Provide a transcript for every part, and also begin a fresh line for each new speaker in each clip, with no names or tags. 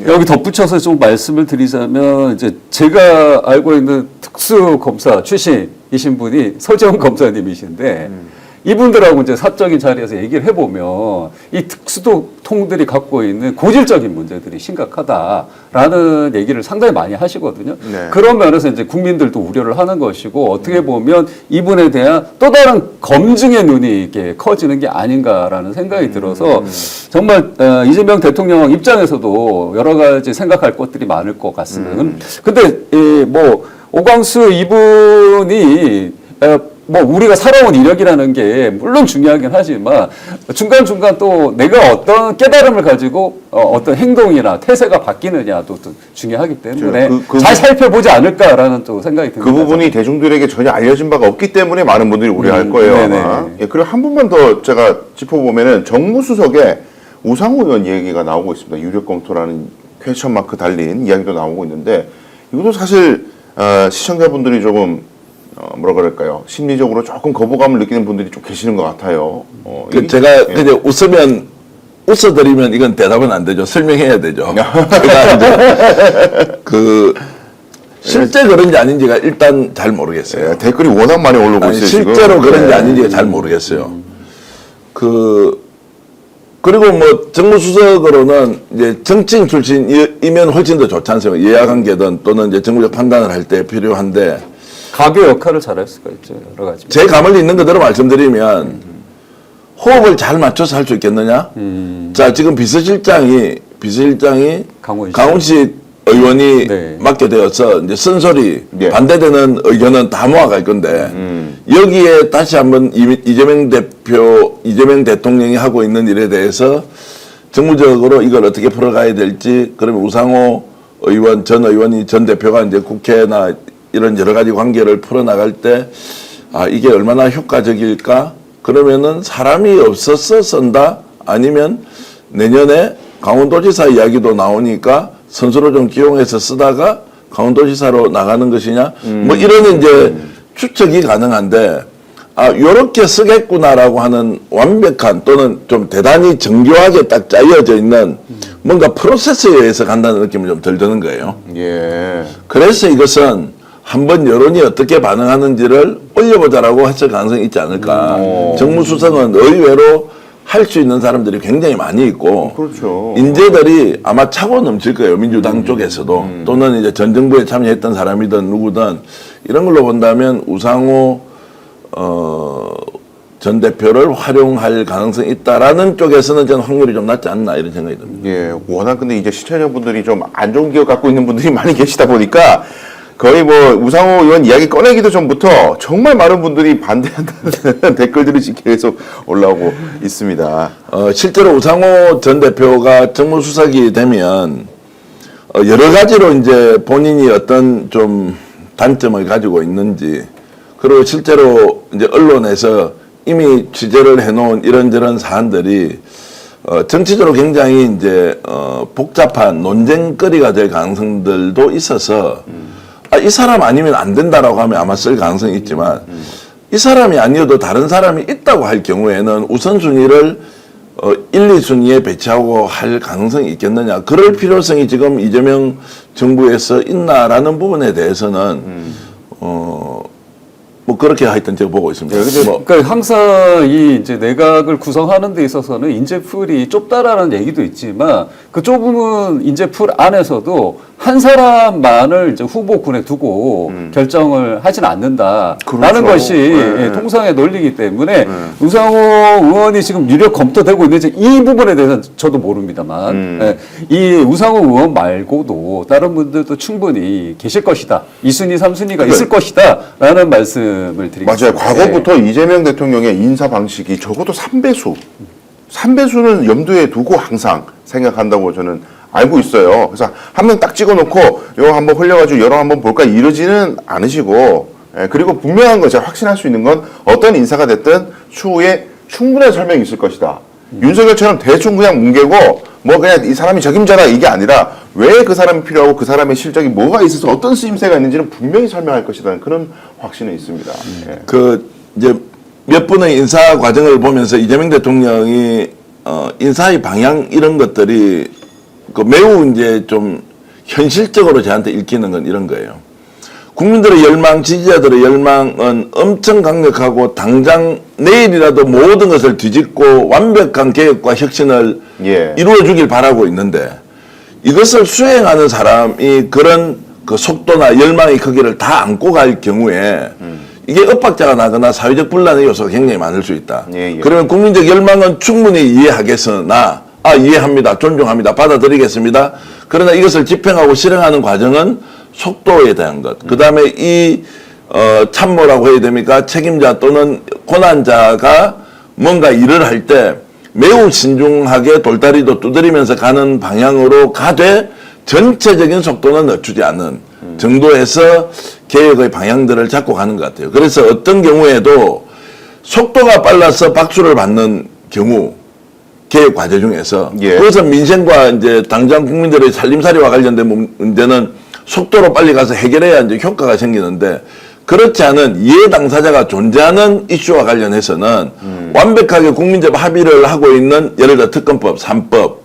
여기 덧붙여서 좀 말씀을 드리자면 이제 제가 알고 있는 특수검사 출신이신 분이 서지원 검사님이신데 이분들하고 이제 사적인 자리에서 얘기를 해보면 이 특수통들이 갖고 있는 고질적인 문제들이 심각하다라는 얘기를 상당히 많이 하시거든요.
네.
그런 면에서 이제 국민들도 우려를 하는 것이고 어떻게 보면 이분에 대한 또 다른 검증의 눈이 이렇게 커지는 게 아닌가라는 생각이 들어서 정말 이재명 대통령 입장에서도 여러 가지 생각할 것들이 많을 것 같습니다. 근데 뭐 오광수 이분이 뭐 우리가 살아온 이력이라는 게 물론 중요하긴 하지만 중간중간 또 내가 어떤 깨달음을 가지고 어떤 행동이나 태세가 바뀌느냐도 또 중요하기 때문에 잘 살펴보지 않을까라는 또 생각이 듭니다.
그 부분이 대중들에게 전혀 알려진 바가 없기 때문에 많은 분들이 우려할 거예요. 아마. 예, 그리고 한 분만 더 제가 짚어보면은 정무수석에 우상호 의원 얘기가 나오고 있습니다. 유력 검토라는 퀘스천 마크 달린 이야기도 나오고 있는데 이것도 사실 시청자분들이 조금 뭐라 그럴까요? 심리적으로 조금 거부감을 느끼는 분들이 좀 계시는 것 같아요.
제가 그냥 웃으면 웃어드리면 이건 대답은 안 되죠. 설명해야 되죠. 제가 이제 실제 그런지 아닌지가 일단 잘 모르겠어요.
댓글이 워낙 많이 올라오고 있어요.
실제로
지금.
그런지 아닌지가 잘 모르겠어요. 그리고 뭐 정무수석으로는 이제 정치인 출신이면 훨씬 더 좋지 않습니까? 예약관계든 또는 이제 정부적 판단을 할 때 필요한데.
가교 역할을 잘할 수가 있죠. 여러 가지.
제 감을 있는 그대로 말씀드리면 호흡을 잘 맞춰서 할 수 있겠느냐? 자, 지금 비서실장이 강훈식 의원이
네.
맡게 되어서 이제 쓴소리
네.
반대되는 의견은 다 모아갈 건데 여기에 다시 한번 이재명 대통령이 하고 있는 일에 대해서 정무적으로 이걸 어떻게 풀어가야 될지 그러면 우상호 의원, 전 의원이 전 대표가 이제 국회나 이런 여러 가지 관계를 풀어나갈 때, 이게 얼마나 효과적일까? 그러면은 사람이 없어서 쓴다? 아니면 내년에 강원도지사 이야기도 나오니까 선수로 좀 기용해서 쓰다가 강원도지사로 나가는 것이냐? 뭐 이런 이제 추측이 가능한데, 요렇게 쓰겠구나라고 하는 완벽한 또는 좀 대단히 정교하게 딱 짜여져 있는 뭔가 프로세스에 의해서 간다는 느낌이 좀 덜 드는 거예요.
예.
그래서 이것은 한번 여론이 어떻게 반응하는지를 올려보자라고 했을 가능성이 있지 않을까. 정무수석은 의외로 할 수 있는 사람들이 굉장히 많이 있고,
그렇죠.
인재들이 아마 차고 넘칠 거예요. 민주당 쪽에서도. 또는 이제 전 정부에 참여했던 사람이든 누구든 이런 걸로 본다면 우상호 전 대표를 활용할 가능성이 있다라는 쪽에서는 저는 확률이 좀 낮지 않나 이런 생각이 듭니다.
예, 워낙 근데 이제 시청자분들이 좀 안 좋은 기억 갖고 있는 분들이 많이 계시다 보니까 거의 뭐 우상호 의원 이야기 꺼내기도 전부터 정말 많은 분들이 반대한다는 댓글들이 지금 계속 올라오고 있습니다.
실제로 우상호 전 대표가 정무수석이 되면 여러 가지로 이제 본인이 어떤 좀 단점을 가지고 있는지 그리고 실제로 이제 언론에서 이미 취재를 해놓은 이런저런 사안들이 정치적으로 굉장히 이제 복잡한 논쟁거리가 될 가능성들도 있어서 이 사람 아니면 안 된다라고 하면 아마 쓸 가능성이 있지만 이 사람이 아니어도 다른 사람이 있다고 할 경우에는 우선순위를 1, 2순위에 배치하고 할 가능성이 있겠느냐. 그럴 필요성이 지금 이재명 정부에서 있나라는 부분에 대해서는 뭐 그렇게 하여튼 제가 보고 있습니다.
그러니까 항상 이 이제 내각을 구성하는 데 있어서는 인재풀이 좁다라는 얘기도 있지만 그 좁은 인재풀 안에서도 한 사람만을 이제 후보군에 두고 결정을 하진 않는다라는
그렇죠.
것이
네.
통상의 논리이기 때문에 우상호 의원이 지금 유력 검토되고 있는지 이 부분에 대해서는 저도 모릅니다만 이 우상호 의원 말고도 다른 분들도 충분히 계실 것이다. 2순위, 3순위가 있을 것이다 라는 말씀을 드리겠습니다.
맞아요. 과거부터 이재명 대통령의 인사 방식이 적어도 3배수는 염두에 두고 항상 생각한다고 저는 알고 있어요. 그래서 한 명 딱 찍어놓고 이거 한번 흘려가지고 여러 한번 볼까 이러지는 않으시고 그리고 분명한 거 제가 확신할 수 있는 건 어떤 인사가 됐든 추후에 충분한 설명이 있을 것이다. 윤석열처럼 대충 그냥 뭉개고 뭐 그냥 이 사람이 적임자다 이게 아니라 왜 그 사람이 필요하고 그 사람의 실적이 뭐가 있어서 어떤 쓰임새가 있는지는 분명히 설명할 것이라는 그런 확신은 있습니다.
이제 몇 분의 인사 과정을 보면서 이재명 대통령이 인사의 방향 이런 것들이 그 매우 이제 좀 현실적으로 저한테 읽히는 건 이런 거예요. 국민들의 열망, 지지자들의 열망은 엄청 강력하고 당장 내일이라도 모든 것을 뒤집고 완벽한 개혁과 혁신을
예.
이루어 주길 바라고 있는데 이것을 수행하는 사람이 그런 그 속도나 열망의 크기를 다 안고 갈 경우에 이게 엇박자가 나거나 사회적 분란의 요소가 굉장히 많을 수 있다.
예, 예.
그러면 국민적 열망은 충분히 이해하겠으나 이해합니다. 존중합니다. 받아들이겠습니다. 그러나 이것을 집행하고 실행하는 과정은 속도에 대한 것. 그 다음에 이 참모라고 해야 됩니까? 책임자 또는 권한자가 뭔가 일을 할 때 매우 신중하게 돌다리도 두드리면서 가는 방향으로 가되 전체적인 속도는 늦추지 않는 정도에서 개혁의 방향들을 잡고 가는 것 같아요. 그래서 어떤 경우에도 속도가 빨라서 박수를 받는 경우 개혁 과제 중에서
예.
그것은 민생과 이제 당장 국민들의 살림살이와 관련된 문제는 속도로 빨리 가서 해결해야 이제 효과가 생기는데 그렇지 않은 이해 당사자가 존재하는 이슈와 관련해서는 완벽하게 국민적 합의를 하고 있는 예를 들어 특검법, 3법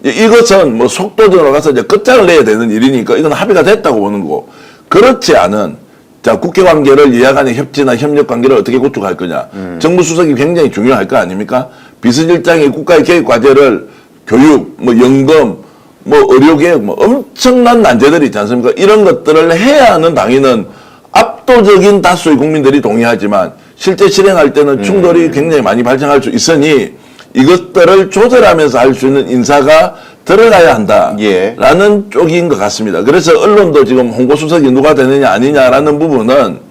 이것은 뭐 속도적으로 가서 이제 끝장을 내야 되는 일이니까 이건 합의가 됐다고 보는 거고 그렇지 않은 자 국회 관계를 여야 간의 협치나 협력 관계를 어떻게 구축할 거냐 정부 수석이 굉장히 중요할 거 아닙니까? 비서실장이 국가의 개혁 과제를 교육, 뭐 연금, 뭐 의료개혁, 뭐 엄청난 난제들이 있지 않습니까? 이런 것들을 해야 하는 당위는 압도적인 다수의 국민들이 동의하지만 실제 실행할 때는 충돌이 굉장히 많이 발생할 수 있으니 이것들을 조절하면서 할 수 있는 인사가 들어가야 한다라는
예.
쪽인 것 같습니다. 그래서 언론도 지금 홍보수석이 누가 되느냐 아니냐라는 부분은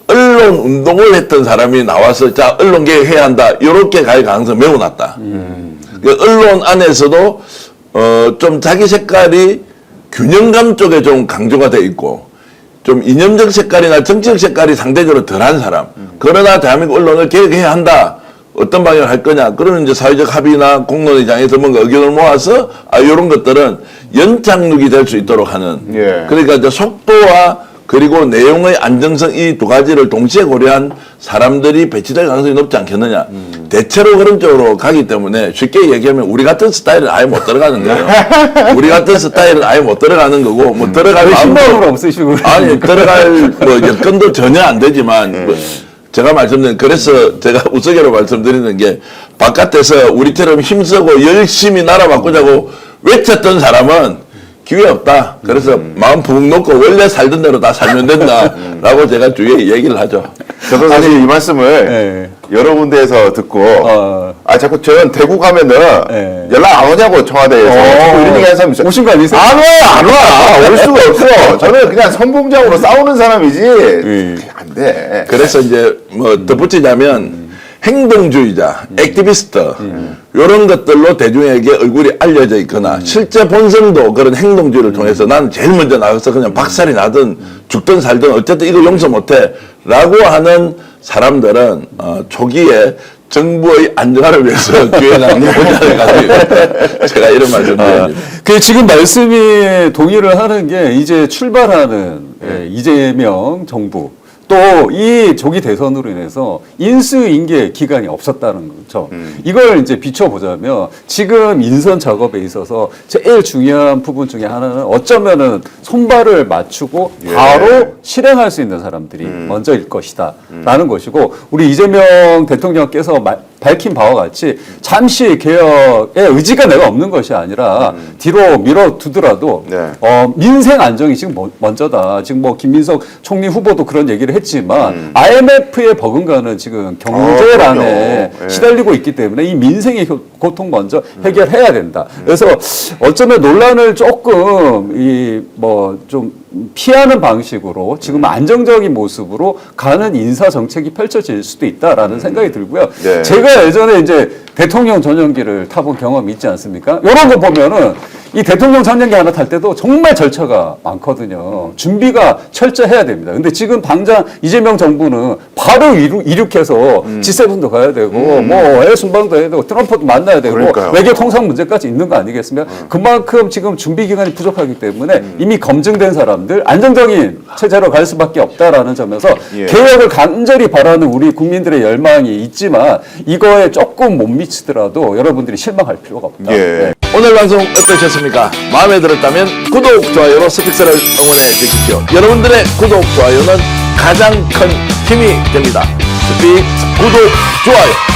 언론 운동을 했던 사람이 나와서 자 언론 개혁해야 한다 이렇게 갈 가능성이 매우 낮다. 그 언론 안에서도 좀 자기 색깔이 균형감 쪽에 좀 강조가 돼 있고 좀 이념적 색깔이나 정치적 색깔이 상대적으로 덜한 사람. 그러나 대한민국 언론을 개혁해야 한다. 어떤 방향을 할 거냐. 그러면 이제 사회적 합의나 공론의 장에서 뭔가 의견을 모아서 이런 것들은 연착륙이 될 수 있도록 하는.
예.
그러니까 이제 속도와 그리고 내용의 안정성 이 두 가지를 동시에 고려한 사람들이 배치될 가능성이 높지 않겠느냐. 대체로 그런 쪽으로 가기 때문에 쉽게 얘기하면 우리 같은 스타일은 아예 못 들어가는 거예요. 우리 같은 스타일은 아예 못 들어가는 거고 뭐 들어갈
신방울 없으시고
아니 들어갈 뭐 여건도 전혀 안 되지만 뭐 제가 말씀드린 그래서 제가 우스개로 말씀드리는 게 바깥에서 우리처럼 힘쓰고 열심히 나라 바꾸자고 외쳤던 사람은 기회 없다. 그래서 마음 푹 놓고 원래 살던 대로 다 살면 된다라고 제가 주위에 얘기를 하죠.
저도 사실 이 말씀을
네.
여러 군데에서 듣고 자꾸 저는 대구 가면은
네.
연락 안 오냐고 청와대에서 자꾸 이런 얘기 하는 사람이 있어요.
오신 거 아니세요?
안 와. 올 수가 없어. 저는 그냥 선봉장으로 싸우는 사람이지. 안 돼.
그래서 이제 뭐 덧붙이자면 행동주의자, 액티비스트 이런 것들로 대중에게 얼굴이 알려져 있거나 실제 본성도 그런 행동주의를 통해서 나는 제일 먼저 나가서 그냥 박살이 나든 죽든 살든 어쨌든 이거 용서 못해 라고 하는 사람들은 초기에 정부의 안정화를 위해서 기획하는 모자를 가지고 있다. 제가 이런 말씀 드립니다.
그 지금 말씀이 동의를 하는 게 이제 출발하는 이재명 정부 또 이 조기 대선으로 인해서 인수인계 기간이 없었다는 거죠. 이걸 이제 비춰보자면 지금 인선 작업에 있어서 제일 중요한 부분 중에 하나는 어쩌면은 손발을 맞추고 바로 실행할 수 있는 사람들이 먼저일 것이다 라는 것이고 우리 이재명 대통령께서 밝힌 바와 같이 잠시 개혁의 의지가 내가 없는 것이 아니라 뒤로 밀어두더라도
네.
민생 안정이 지금 먼저다. 지금 뭐 김민석 총리 후보도 그런 얘기를 했지만 IMF에 버금가는 지금 경제란에
그럼요.
시달리고 있기 때문에 이 민생의 고통 먼저 해결해야 된다. 그래서 어쩌면 논란을 조금 좀 피하는 방식으로 지금 안정적인 모습으로 가는 인사 정책이 펼쳐질 수도 있다라는 생각이 들고요.
네.
제가 예전에 이제 대통령 전용기를 타본 경험이 있지 않습니까? 이런 거 보면은 이 대통령 전용기 하나 탈 때도 정말 절차가 많거든요. 준비가 철저해야 됩니다. 근데 지금 당장 이재명 정부는 바로 이륙해서 G7도 가야 되고 뭐 해외 순방도 해야 되고 트럼프도 만나야 되고
그러니까요.
외교 통상 문제까지 있는 거 아니겠습니까? 그만큼 지금 준비 기간이 부족하기 때문에 이미 검증된 사람들 안정적인 체제로 갈 수밖에 없다라는 점에서
예.
개혁을 간절히 바라는 우리 국민들의 열망이 있지만 이거에 조금 못 미치더라도 여러분들이 실망할 필요가 없다.
예.
네.
오늘 방송 어떠셨습니까? 마음에 들었다면 구독, 좋아요로 스픽스를 응원해 주십시오. 여러분들의 구독, 좋아요는 가장 큰 힘이 됩니다. 스픽스 구독, 좋아요.